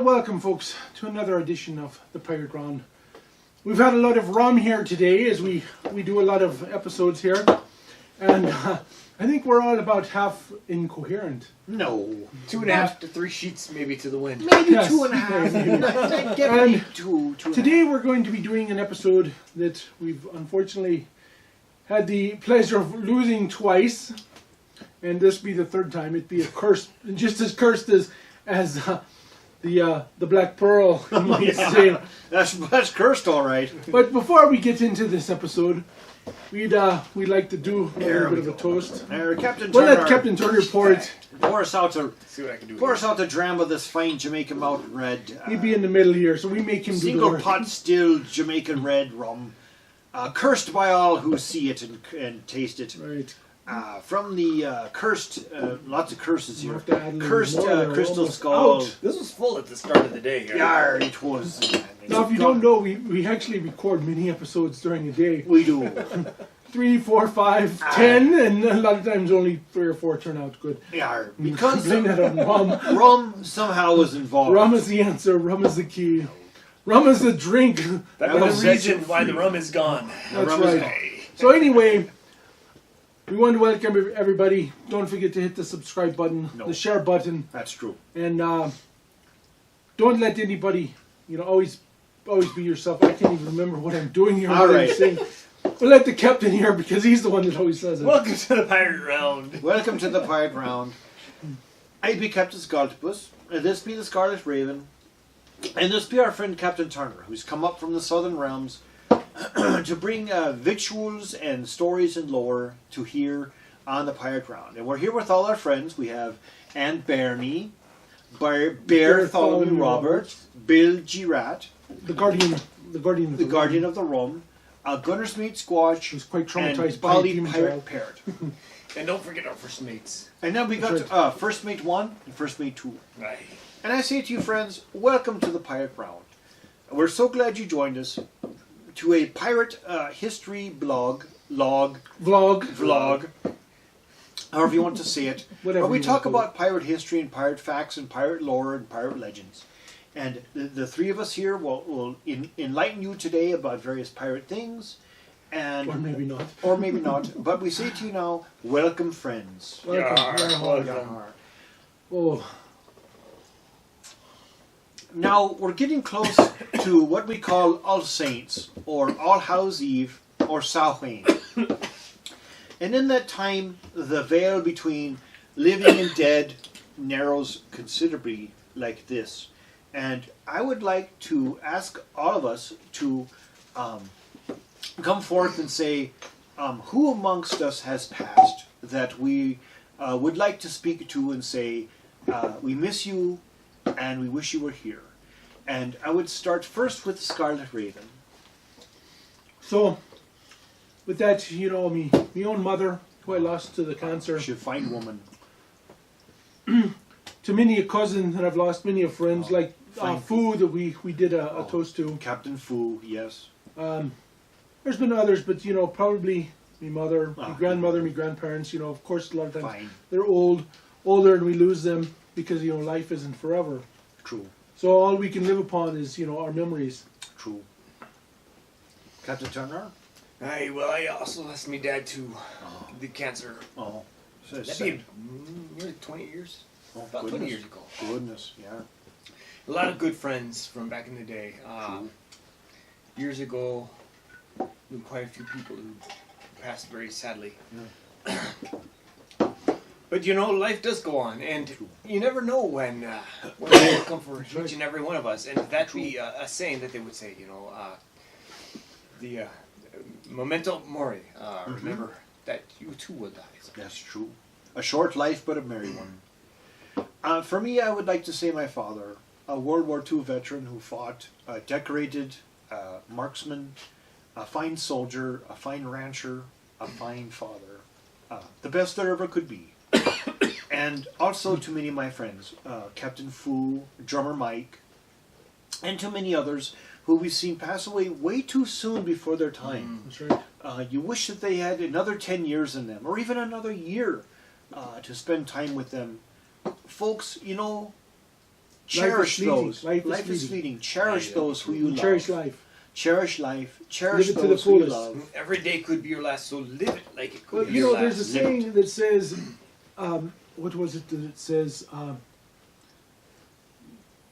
Well, welcome, folks, to another edition of the Pirate Round. We've had a lot of rum here today, as we do a lot of episodes here, and I think we're all about half incoherent. No. 2.5 to 3 sheets maybe to the wind. Maybe Yes. 2.5. Give me two. Today we're going to be doing an episode that we've unfortunately had the pleasure of losing twice, and this be the third time. It'd be a curse, just as cursed as the Black Pearl, you might say. That's cursed, all right. But before we get into this episode, we'd like to do a little bit of a toast. Captain We'll Turner, let Captain Turner pour it. pour us out See what I can do. the dram of this fine Jamaican Mountain Red. He'd be in the middle here, so we make him do the Single work. pot still Jamaican Red rum. Cursed by all who see it and taste it. Right. From the cursed, lots of curses You here. have to add a little Cursed more there, crystal almost skull. out. This was full at the start of the day here. Yar, it was. Now, if you don't know, we actually record many episodes during the day. We do. 3, 4, 5, 10, and a lot of times only 3 or 4 turn out good. Yar, because Blame that on rum. rum somehow was involved. Rum is the answer. Rum is the key. Rum is the drink. That's That the was reason set why free. the rum is gone. That's rum is right. So anyway, we want to welcome everybody. Don't forget to hit the subscribe button, No. the share button, That's true. and don't let anybody, always be yourself. I can't even remember what I'm doing here. All what right. I'm saying. We'll let the captain here because he's the one that always says it. Welcome to the Pirate Round. Welcome to the Pirate Round. I be Captain Skultopus, and this be the Scarlet Raven, and this be our friend Captain Turner, who's come up from the Southern Realms to bring victuals and stories and lore to hear on the Pirate Round. And we're here with all our friends. We have Aunt Bernie, Bartholomew Roberts, Bill Girat, the guardian of the Guardian of the Rum, Gunner's Mate Squatch, was quite and traumatized by a Polly demon Pirate child. Parrot. And don't forget our first mates. And then we That's got First Mate 1 and First Mate 2. Right. And I say to you, friends, welcome to the Pirate Round. We're so glad you joined us to a pirate history vlog, however you want to say it. Whatever Where we you talk want to about pirate history and pirate facts and pirate lore and pirate legends. And the three of us here will enlighten you today about various pirate things. And Or maybe not. Or maybe not. But we say to you now, welcome, friends. Welcome. Yar, Yar. welcome. Oh, Now, we're getting close to what we call All Saints, or All Hallows Eve, or Samhain. And in that time, the veil between living and dead narrows considerably like this. And I would like to ask all of us to come forth and say, who amongst us has passed that we would like to speak to and say, we miss you, and we wish you were here. And I would start first with Scarlet Raven. so with that, my own mother, who I lost to the cancer, She's a fine woman. to many a cousin that I've lost, many a friends, like fine. Fu that we did a toast to. Captain Fu, yes. There's been others, but probably my mother, my Ah. grandmother, my grandparents. Of course, a lot of times Fine. they're older, and we lose them because life isn't forever. True. So all we can live upon is our memories. True. Captain Turner? Aye, well, I also lost my dad to the cancer. Oh. So That'd sad. be nearly 20 years. Oh, About 20 years ago. Goodness, yeah. A lot of good friends from back in the day. True. Years ago, knew quite a few people who passed very sadly. But life does go on, and you never know when it will come for each and every one of us. And that'd be a saying that they would say, the memento mori. Remember that you too will die. That's true. A short life, but a merry one. For me, I would like to say my father, a World War II veteran who fought, a decorated marksman, a fine soldier, a fine rancher, a fine father. The best there ever could be. And also to many of my friends, Captain Fu, Drummer Mike, and to many others who we've seen pass away way too soon before their time. That's right. You wish that they had another 10 years in them, or even another year to spend time with them. Folks, Cherish fleeting. those. Life is Life is fleeting. fleeting. Cherish those who you love. Cherish life. Cherish life. Cherish Live it to the those who you fullest. love. Every day could be your last, so live it like it could Well, be you your know, there's a last. saying that says, what was it that it says?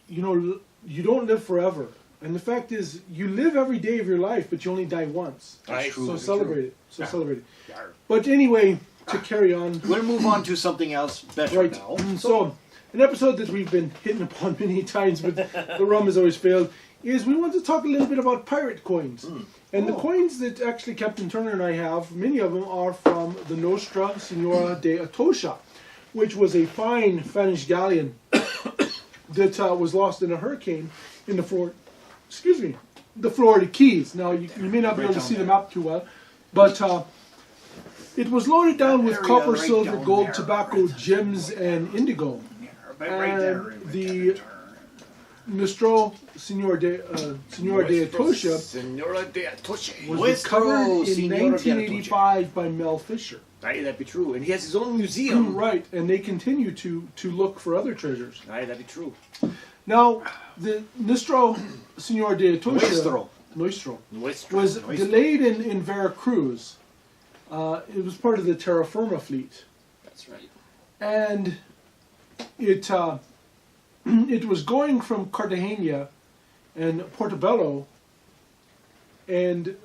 You know, you don't live forever. And the fact is, you live every day of your life, but you only die once. Right. So celebrate it. So celebrate it. Yar. But anyway, to carry on. We'll move on to something else better Right. now. So, an episode that we've been hitting upon many times, but the rum has always failed, is we want to talk a little bit about pirate coins. And the coins that actually Captain Turner and I have, many of them are from the Nostra Signora de Atoche, which was a fine Spanish galleon that was lost in a hurricane in the Florida Keys. Now, you may not be able to see the map too well, but it was loaded down with area copper, right silver, down gold, there. tobacco, gems, and indigo. And the Nostro Signora de Atoche Senora de Atoche. was Nuestro recovered in Signora de 1985 by Mel Fisher. Aye, that'd be true. And he has his own museum. Right, and they continue to look for other treasures. Aye, that'd be true. Now, the Nostro Signora de Atoche Nuestro. was delayed in Veracruz. It was part of the Terra Firma fleet, That's right. and it it was going from Cartagena and Portobello, and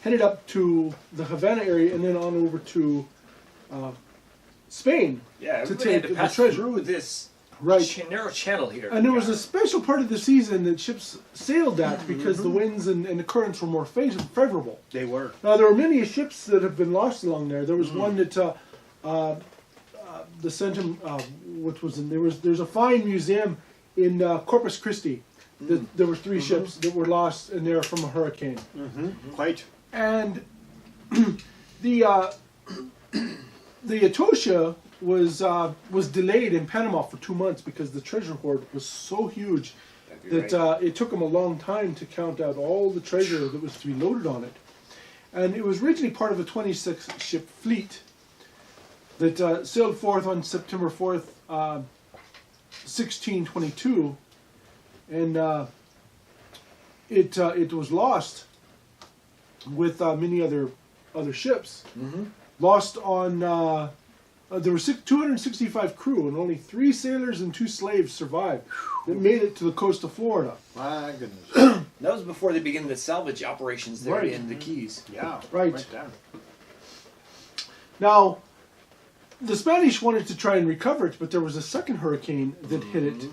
headed up to the Havana area, and then on over to Spain. Yeah, to everybody had take to the pass treasure. through this Right. narrow channel here. And there was a special part of the season that ships sailed at because the winds and the currents were more favorable. They were. Now, there were many ships that have been lost along there. There was one that the Centum, which was in, there's a fine museum in Corpus Christi. That there were 3 ships that were lost in there from a hurricane. Quite. And the Atoche was delayed in Panama for 2 months because the treasure hoard was so huge That'd be that right. it took them a long time to count out all the treasure that was to be loaded on it. And it was originally part of a 26-ship fleet that sailed forth on September 4th, 1622, and it was lost with many other ships. Lost on there were 265 crew, and only 3 sailors and 2 slaves survived that made it to the coast of Florida. My goodness. That was before they began the salvage operations there Right. in the Keys. Yeah. Right. there. Now, the Spanish wanted to try and recover it, but there was a second hurricane that hit it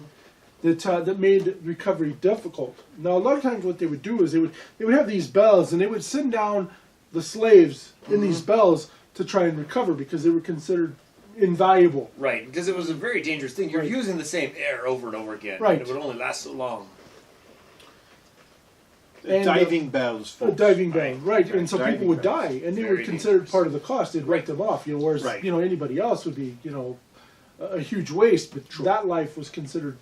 that made recovery difficult. Now, a lot of times what they would do is they would have these bells, and they would send down the slaves in these bells to try and recover because they were considered invaluable. Right, because it was a very dangerous thing. You're Right. using the same air over and over again. Right. And it would only last so long. And, Diving bells, A folks. diving bell, right? And so Diving people would bells. die, and they Very were considered dangerous. part of the cost. They'd write them off, whereas Right. anybody else would be a huge waste. But that life was considered,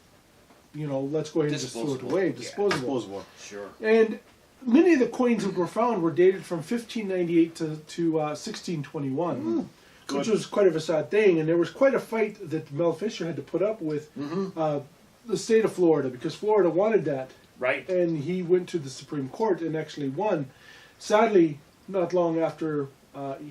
let's go ahead and just throw it Disposable. away, Yeah, disposable. Disposable. Sure. And many of the coins that were found were dated from 1598 to 1621, which Good. was quite of a sad thing. And there was quite a fight that Mel Fisher had to put up with the state of Florida because Florida wanted that. Right. And he went to the Supreme Court and actually won. Sadly, not long after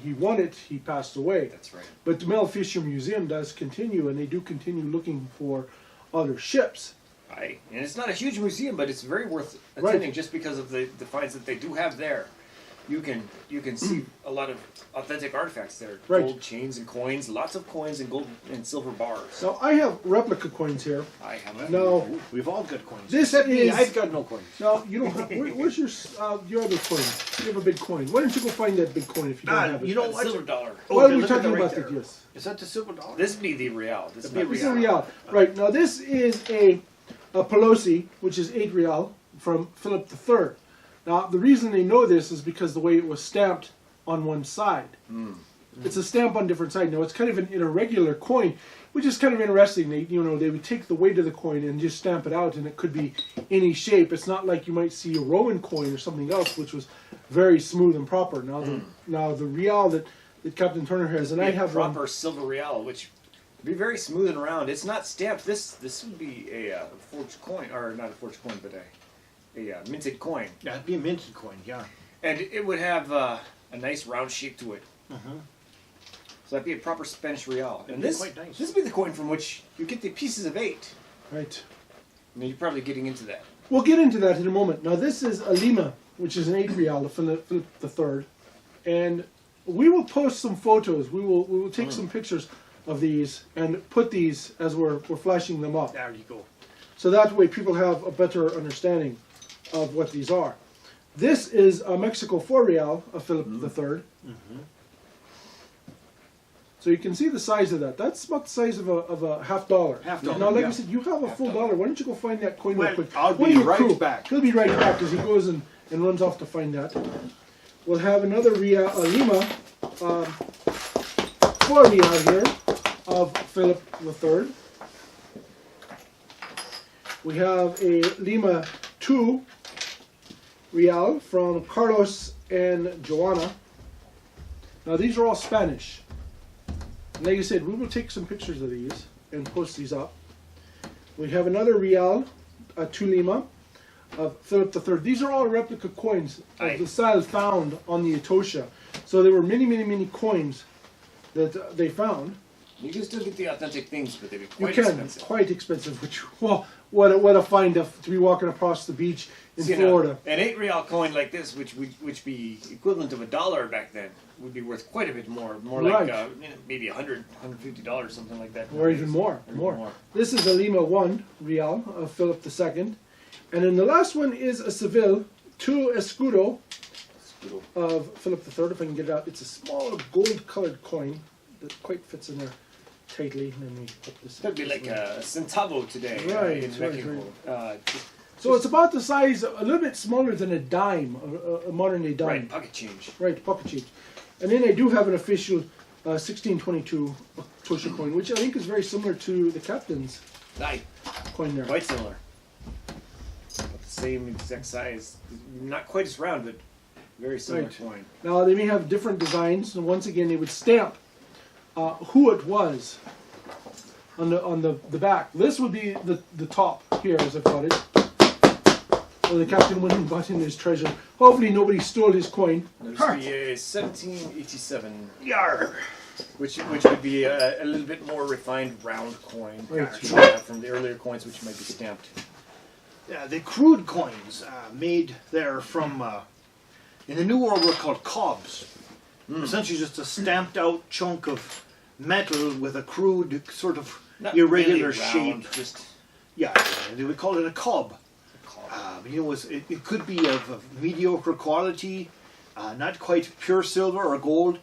he won it, he passed away. That's right. But the Mel Fisher Museum does continue, and they do continue looking for other ships. Aye. And it's not a huge museum, but it's very worth Right. attending just because of the finds that they do have there. You can see a lot of authentic artifacts there. Right. Gold chains and coins, lots of coins and gold and silver bars. Now, I have replica coins here. I have that. Now, We've all got coins. this Except me, is... I've got no coins. Now, you don't have... where's your other coin? You have a big coin. Why don't you go find that big coin if you don't have it? you know That what? silver dollar. Why are we look at talking that about right that? there. Yes. Is that the silver dollar? This would be the Real. This is The not This is Real. Real. Right, now this is a Pelosi, which is 8 Real, from Philip III. Now, the reason they know this is because the way it was stamped on one side. It's a stamp on different side. Now, it's kind of an irregular coin, which is kind of interesting. They would take the weight of the coin and just stamp it out, and it could be any shape. It's not like you might see a Roman coin or something else, which was very smooth and proper. Now, the Real that Captain Turner has, and I have one. proper silver Real, which Be very smooth and round. It's not stamped. This would be a forged coin, or not a forged coin, but a minted coin. Yeah, it'd be a minted coin, yeah. And it would have a nice round shape to it. Mm-hmm. So that'd be a proper Spanish real. And be this quite nice. this would be the coin from which you get the pieces of 8. Right. I mean, you're probably getting into that. We'll get into that in a moment. Now this is a Lima, which is an 8 real of Philip III, and we will post some photos. We will take some pictures of these and put these as we're flashing them up. There you go. So that way people have a better understanding of what these are. This is a Mexico 4 real of Philip III. Mm-hmm. So you can see the size of that. That's about the size of a $50. $50, Now, like yeah. I said, you have a full dollar. Why don't you go find that coin real Well, quick? I'll One be of your right crew. back. He'll be right back as he goes and runs off to find that. We'll have another Lima 4 real here of Philip III. We have a Lima 2 real from Carlos and Joanna. Now these are all Spanish. Like I said, we will take some pictures of these and post these up. We have another real, a 2 Lima of Philip III. These are all replica coins of the style found on the Atoche. So there were many, many, many coins that they found. You can still get the authentic things, but they'd be You quite can, expensive. quite expensive. Which, well, what a find to be walking across the beach in See, Florida. Now, an 8 real coin like this, which be equivalent of $1 back then, would be worth quite a bit more. More like Right. maybe $100, $150, something like that. Or even more. Or More. This is a Lima 1 real of Philip II. And then the last one is a Seville 2 Escudo of Philip III. If I can get it out. It's a small gold-colored coin that quite fits in there tightly. And then we put this. That'd be like a centavo today Right, in right, Mexico. So it's about the size, a little bit smaller than a dime, a modern-day dime. Right, pocket change. Right, pocket change. And then I do have an official 1622 Atoche coin, which I think is very similar to the captain's Aye, coin there. quite similar. About the same exact size. Not quite as round, but very similar Right. coin. Now they may have different designs, and once again they would stamp who it was on the back. This would be the top here, as I've got it. Where the captain went and got in his treasure. Hopefully nobody stole his coin. There's the 1787, Yarr. which would be a little bit more refined round coin Right. from the earlier coins, which might be stamped. The crude coins made there from, in the New World, were called cobs. Essentially just a stamped out chunk of metal with a crude sort of Not irregular really round, shape. just Yeah, they would call it a cob. It could be of mediocre quality, not quite pure silver or gold,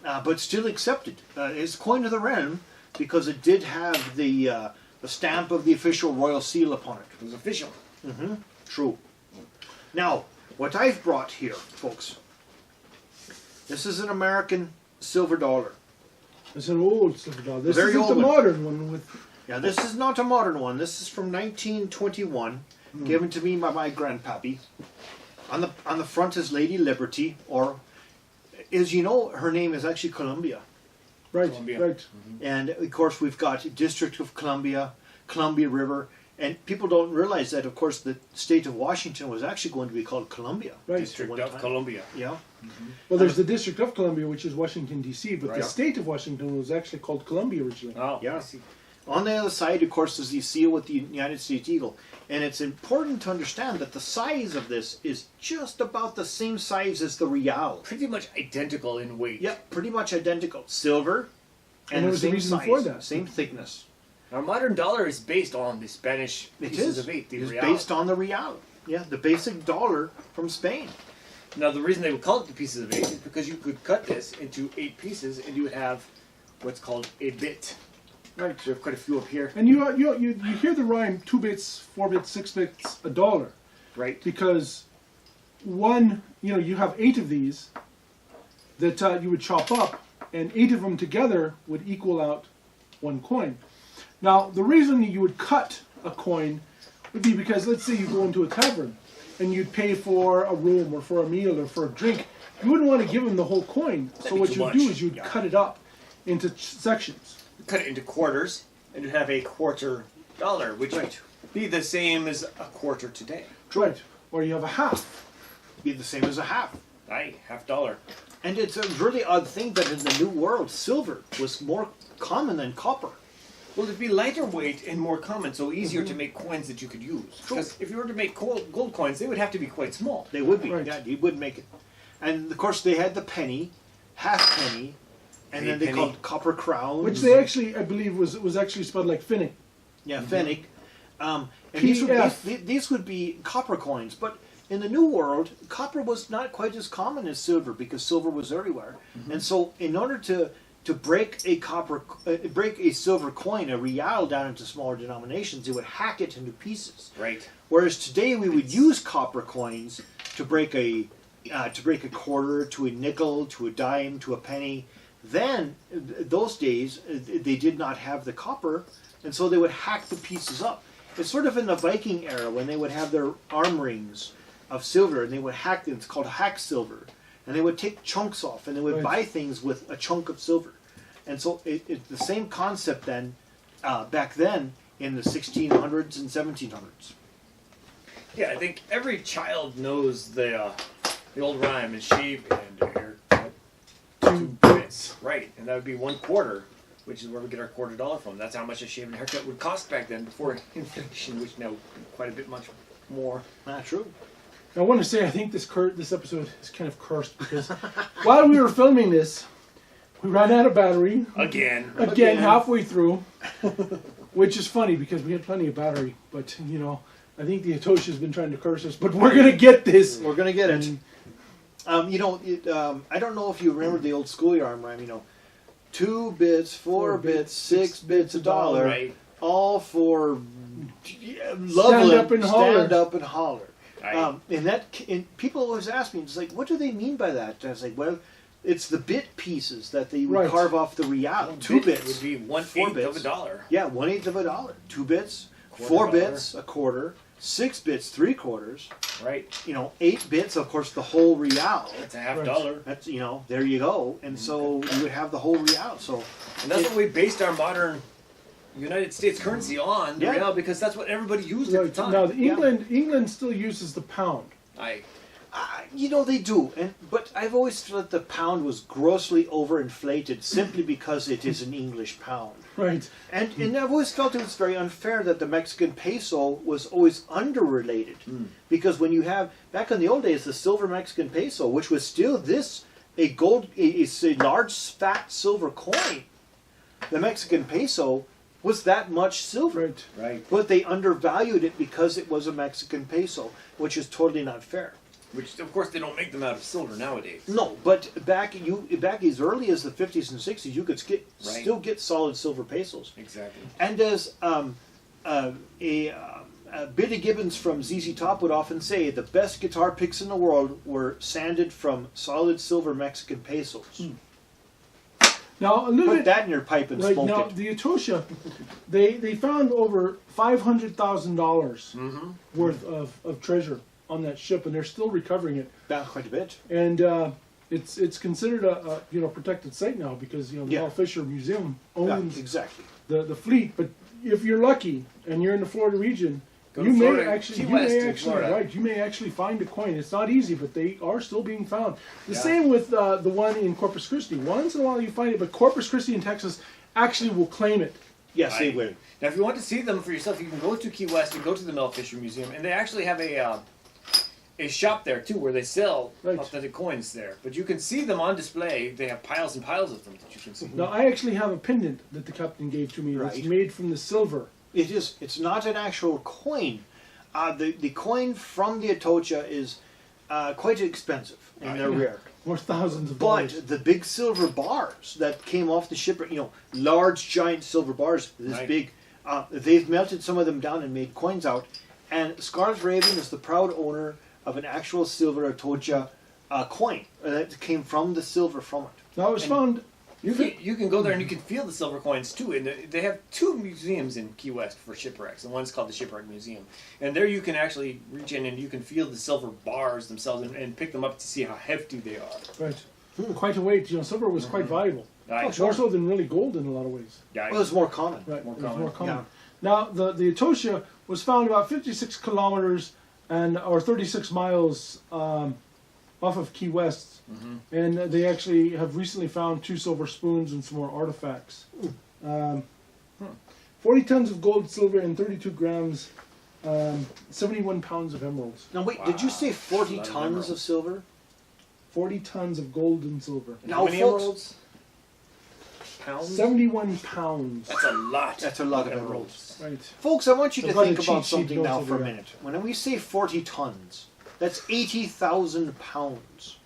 but still accepted. It's coin of the realm because it did have the stamp of the official royal seal upon it. it was official. Mm-hmm. True. Now, what I've brought here, folks, this is an American silver dollar. It's an old silver dollar. This Very isn't old the one. modern one with. Yeah, this is not a modern one. This is from 1921, given to me by my grandpappy. On the front is Lady Liberty, or, as you know, her name is actually Columbia. Right, Columbia. right. And of course, we've got District of Columbia, Columbia River, and people don't realize that, of course, the state of Washington was actually going to be called Columbia. Right. District One of time. Columbia. Yeah. Well, there's the District of Columbia, which is Washington, D.C., but Right. the state of Washington was actually called Columbia originally. Oh, Yeah. I see. On the other side, of course, is the seal with the United States Eagle. And it's important to understand that the size of this is just about the same size as the Real. Pretty much identical in weight. Yep, pretty much identical. Silver, And and what the was the same reason size, for that? same thickness. Our modern dollar is based on the Spanish It pieces is. of 8, the It's real. based on the Real. Yeah, the basic dollar from Spain. Now, the reason they would call it the pieces of 8 is because you could cut this into 8 pieces and you would have what's called a bit. Right. So we have quite a few up here. And you hear the rhyme 2 bits, 4 bits, 6 bits, a dollar. Right. Because you have 8 of these that you would chop up, and 8 of them together would equal out 1 coin. Now, the reason you would cut a coin would be because, let's say you go into a tavern and you'd pay for a room or for a meal or for a drink. You wouldn't want to give them the whole coin. So be what too you'd much. do is you'd Yeah. cut it up into sections. cut it into quarters, and you'd have a $1/4, which would be the same as a quarter today. Right. Or you have a half. Be the same as a half. Aye, $half. And it's a really odd thing that in the New World, silver was more common than copper. Well, it'd be lighter weight and more common, so easier to make coins that you could use. Because if you were to make gold coins, they would have to be quite small. They would be. Right. Yeah, you wouldn't make it. And of course, they had the penny, half penny, and then they Penny. called copper crowns. Which they actually, I believe, was actually spelled like Finnick. Yeah, Fenwick. And PF. these would be copper coins. But in the New World, copper was not quite as common as silver because silver was everywhere. And so, in order to break a silver coin, a real, down into smaller denominations, they would hack it into pieces. Right. Whereas today we would use copper coins to break a quarter, to a nickel, to a dime, to a penny. Then, those days, they did not have the copper, and so they would hack the pieces up. It's sort of in the Viking era when they would have their arm rings of silver, and they would hack them. It's called hack silver. And they would take chunks off, and they would buy things with a chunk of silver. And so it's the same concept then, back then, in the 1600s and 1700s. Yeah, I think every child knows the old rhyme is shave and haircut 2 bits. Right, and that would be 1/4, which is where we get our $1/4 from. That's how much a shave and haircut would cost back then before inflation, which now quite a bit much more. Not true. I want to say I think this episode is kind of cursed because while we were filming this, we ran out of battery Again. halfway through, which is funny because we had plenty of battery. But I think the Atoche has been trying to curse us, but we're gonna get this. We're going to get it. I don't know if you remember the old schoolyard rhyme, 2 bits, 4 bits, 6 bits, $1. Right. All for Stand up and holler. Stand up and holler. Right. And people always ask me, it's like, what do they mean by that? And I was like, well, it's the bit pieces that they would carve off the real. 2 bits would be 1/8 of $1. Yeah, 1/8 of $1. 2 bits, $1/4. 4 bits, a quarter. 6 bits, 3/4. Right. 8 bits, of course, the whole real. That's a $half. That's there you go. And so you would have the whole real. So, And that's what we based our modern United States currency on, the real, because that's what everybody used at the time. Now, England still uses the pound. they do. But I've always felt the pound was grossly overinflated simply because it is an English pound. Right. And I've always felt it was very unfair that the Mexican peso was always underrelated. Because when you have, back in the old days, the silver Mexican peso, which was still it's a large fat silver coin. The Mexican peso was that much silver. Right. But they undervalued it because it was a Mexican peso, which is totally not fair. Which, of course, they don't make them out of silver nowadays. No, but back as early as the 50s and 60s, you could still get solid silver pesos. Exactly. And as Billy Gibbons from ZZ Top would often say, the best guitar picks in the world were sanded from solid silver Mexican pesos. Now, a little Put bit, that in your pipe and smoke now, it. the Atoche, they found over $500,000 worth of treasure on that ship, and they're still recovering it. Down quite a bit. And it's considered a protected site now because the Mel Fisher Museum owns exactly. the fleet. But if you're lucky and you're in the Florida region, you may actually find a coin. It's not easy, but they are still being found. The same with the one in Corpus Christi. Once in a while you find it, but Corpus Christi in Texas actually will claim it. Yes, they will. Now, if you want to see them for yourself, you can go to Key West and go to the Mel Fisher Museum, and they actually have a shop there too, where they sell authentic coins there. But you can see them on display. They have piles and piles of them that you can see. Now, I actually have a pendant that the captain gave to me that's made from the silver. It is. It's not an actual coin. The coin from the Atoche is quite expensive, and they're rare. Worth thousands of dollars. But the big silver bars that came off the shipwreck, large, giant silver bars, this big, they've melted some of them down and made coins out. And Scarlet Raven is the proud owner of an actual silver Atoche coin that came from the silver from it. Now, it was found... You can go there and you can feel the silver coins too. And they have 2 museums in Key West for shipwrecks. And one's called the Shipwreck Museum. And there you can actually reach in and you can feel the silver bars themselves and pick them up to see how hefty they are. Right. Quite a weight. Silver was quite valuable. Aye. More so than really gold in a lot of ways. Yeah, Well, it's more common. Right, More it was common. more common. Yeah. Now, the Atoche was found about 56 kilometers or 36 miles off of Key West, and they actually have recently found 2 silver spoons and some more artifacts. 40 tons of gold, silver, and 32 grams, 71 pounds of emeralds. Now wait, did you say 40 Lot of tons emeralds. of silver? 40 tons of gold and silver. And Now, how many folks- emeralds? Pounds? 71 pounds. That's a lot. That's a lot of emeralds. Right. Folks, I want you to I've got think a about cheat sheet something now notes for a over there. minute. When we say 40 tons, that's 80,000 pounds.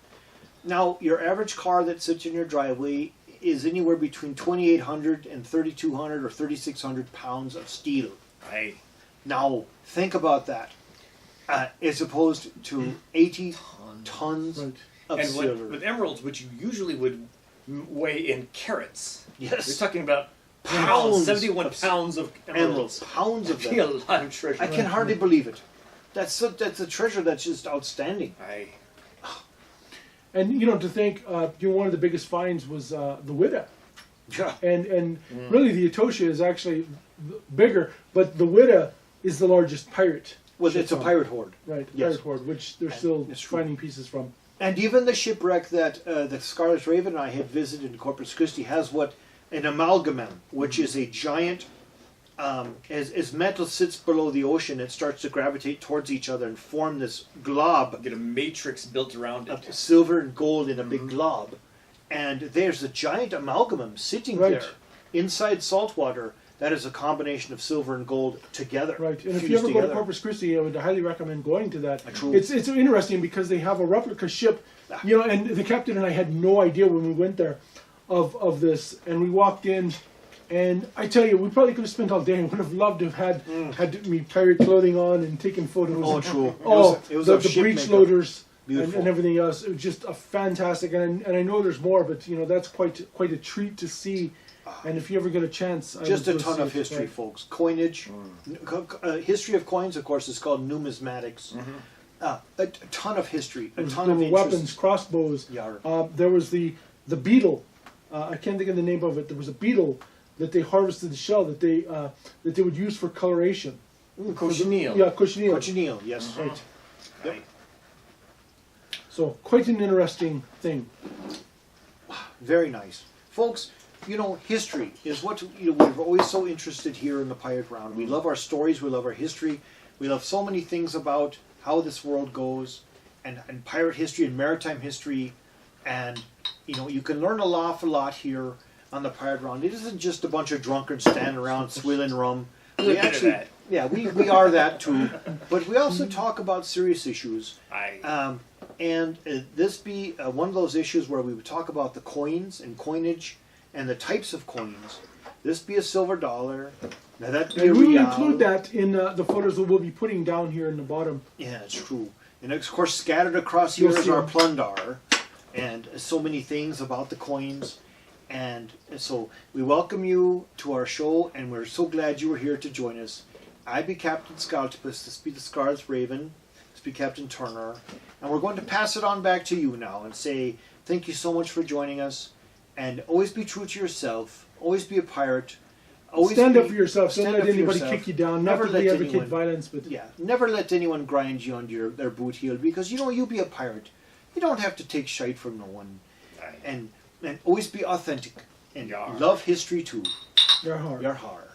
Now, your average car that sits in your driveway is anywhere between 2,800 and 3,200 or 3,600 pounds of steel. Aye. Now, think about that. As opposed to 80 tons Right. of And silver. with emeralds, which you usually would weigh in carats, Yes. you're talking about Pounds 71 of pounds of emeralds. emeralds. Pounds of That'd be a them. lot of treasure. I can hardly believe it. That's a treasure that's just outstanding. Aye. And to think, one of the biggest finds was the Witta. Yeah. And really the Atoche is actually bigger, but the Witta is the largest pirate. Well, ship it's a found. pirate horde. Right, Yes. pirate horde, which they're still it's true. finding pieces from. And even the shipwreck that the Scarlet Raven and I had visited in Corpus Christi has an amalgamum, which is a giant. As metal sits below the ocean, it starts to gravitate towards each other and form this glob Get a matrix built around of it. silver and gold in a big glob. And there's a giant amalgamum sitting Right. there inside saltwater that is a combination of silver and gold together. Right, and if fused you ever go together. to Corpus Christi, I would highly recommend going to that. True. It's interesting because they have a replica ship, and the captain and I had no idea when we went there of this, and we walked in, and I tell you, we probably could have spent all day and would have loved to have had me pirate clothing on and taken photos. Oh, true. Oh, It was the a ship breech makeup. loaders Beautiful. and everything else. It was just a fantastic, and I know there's more, but that's quite a treat to see. And if you ever get a chance, I Just would a go ton see of it. history, Right. folks. Coinage, history of coins, of course, is called numismatics. A ton of history, a ton There of were interest. weapons, crossbows. Yeah. There was the beetle. I can't think of the name of it. There was a beetle that they harvested the shell that they would use for coloration. Cochineal. Yeah, cochineal. Cochineal, yes. Right. Yep. So quite an interesting thing. Very nice. Folks, history is what we're always so interested here in the Pirate Round. We love our stories, we love our history, we love so many things about how this world goes, and pirate history and maritime history, and you can learn an awful lot here on the Pirate Round. It isn't just a bunch of drunkards standing around swilling rum. A little bit of that. Yeah, we are that too, but we also talk about serious issues. Aye. And this be one of those issues where we would talk about the coins and coinage and the types of coins. This be a silver dollar. Now that be a And we will real. include that in the photos that we'll be putting down here in the bottom. Yeah, it's true. And of course, scattered across here You'll is see our them. plunder, and so many things about the coins. And so we welcome you to our show, and we're so glad you were here to join us. I be Captain Skultopus. This be the Scarlet Raven. This be Captain Turner. And we're going to pass it on back to you now and say thank you so much for joining us. And always be true to yourself. Always be a pirate. Always Stand be- up for yourself. Don't stand let up for anybody yourself. kick you down. Never Not that we let advocate anyone- violence, but Yeah, never let anyone grind you under their boot heel, because you be a pirate. You don't have to take shite from no one. Aye. And always be authentic. And Yar. love history too. they're hard. Your heart.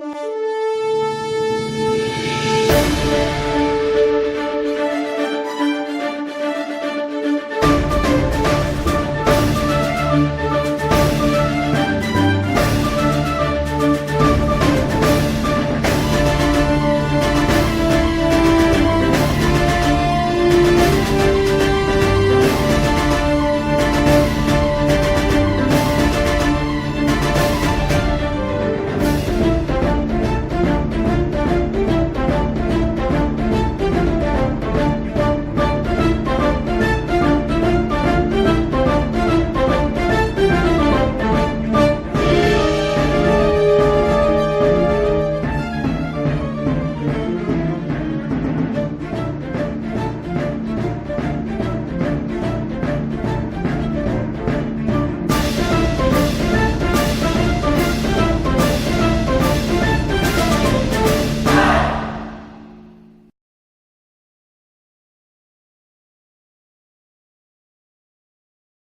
Bye.